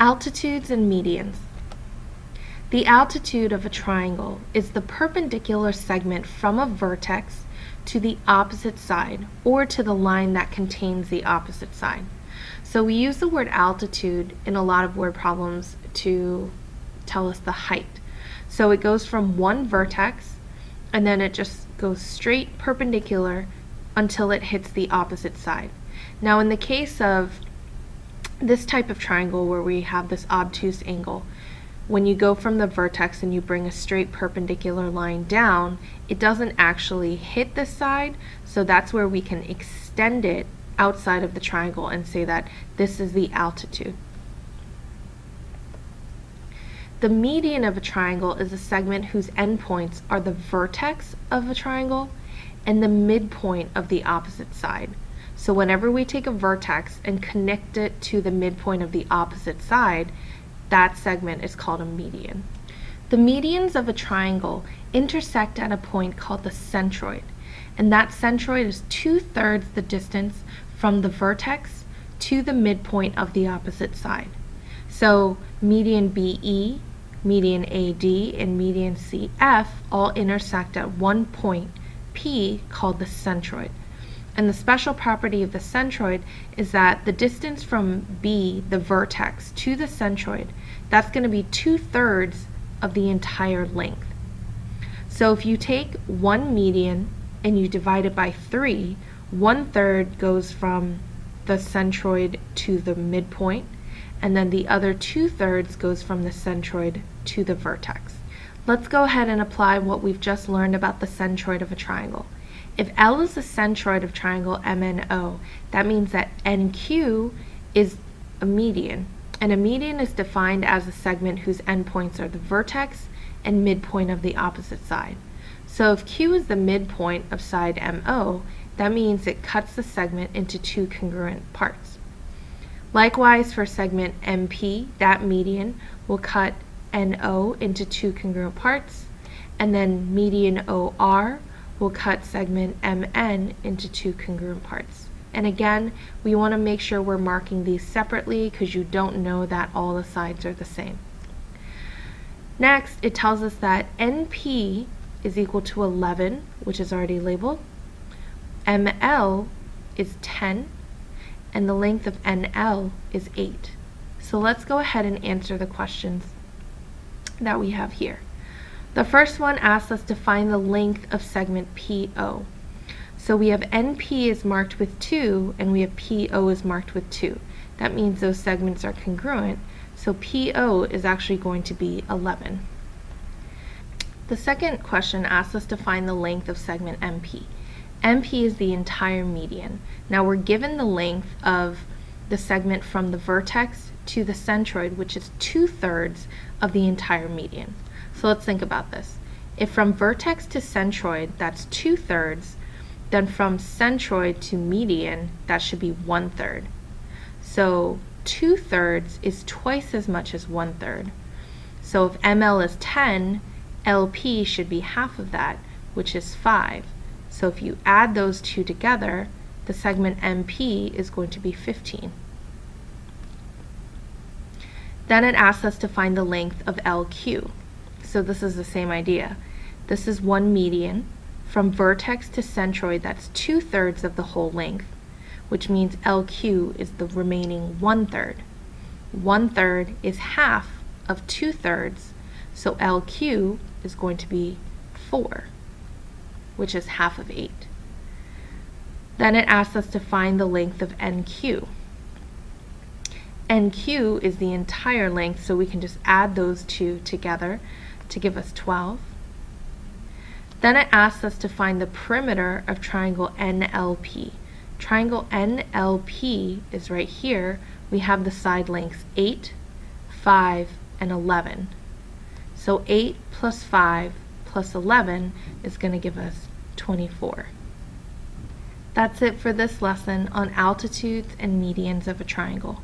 Altitudes and medians. The altitude of a triangle is the perpendicular segment from a vertex to the opposite side, or to the line that contains the opposite side. So we use the word altitude in a lot of word problems to tell us the height. So it goes from one vertex, and then it just goes straight perpendicular until it hits the opposite side. Now in the case of this type of triangle where we have this obtuse angle, when you go from the vertex and you bring a straight perpendicular line down, it doesn't actually hit this side, so that's where we can extend it outside of the triangle and say that this is the altitude. The median of a triangle is a segment whose endpoints are the vertex of a triangle and the midpoint of the opposite side. So whenever we take a vertex and connect it to the midpoint of the opposite side, that segment is called a median. The medians of a triangle intersect at a point called the centroid, and that centroid is 2/3 the distance from the vertex to the midpoint of the opposite side. So median BE, median AD, and median CF all intersect at one point P called the centroid. And the special property of the centroid is that the distance from B, the vertex, to the centroid, that's going to be 2/3 of the entire length. So if you take one median and you divide it by 3, 1/3 goes from the centroid to the midpoint, and then the other 2/3 goes from the centroid to the vertex. Let's go ahead and apply what we've just learned about the centroid of a triangle. If L is the centroid of triangle MNO, that means that NQ is a median, and a median is defined as a segment whose endpoints are the vertex and midpoint of the opposite side. So if Q is the midpoint of side MO, that means it cuts the segment into two congruent parts. Likewise, for segment MP, that median will cut NO into two congruent parts, and then median OR will cut segment MN into two congruent parts. And again, we want to make sure we're marking these separately because you don't know that all the sides are the same. Next, it tells us that NP is equal to 11, which is already labeled. ML is 10, and the length of NL is 8. So let's go ahead and answer the questions that we have here. The first one asks us to find the length of segment PO. So we have NP is marked with 2, and we have PO is marked with 2. That means those segments are congruent, so PO is actually going to be 11. The second question asks us to find the length of segment MP. MP is the entire median. Now we're given the length of the segment from the vertex to the centroid, which is 2/3 of the entire median. So let's think about this. If from vertex to centroid, that's 2/3, then from centroid to median, that should be 1/3. So 2/3 is twice as much as 1/3. So if ML is 10, LP should be half of that, which is 5. So if you add those two together, the segment MP is going to be 15. Then it asks us to find the length of LQ. So this is the same idea. This is one median. From vertex to centroid, that's 2/3 of the whole length, which means LQ is the remaining 1/3. 1/3 is half of 2/3, so LQ is going to be 4, which is half of 8. Then it asks us to find the length of NQ. NQ is the entire length, so we can just add those two together to give us 12. Then it asks us to find the perimeter of triangle NLP. Triangle NLP is right here. We have the side lengths 8, 5, and 11. So 8 plus 5 plus 11 is going to give us 24. That's it for this lesson on altitudes and medians of a triangle.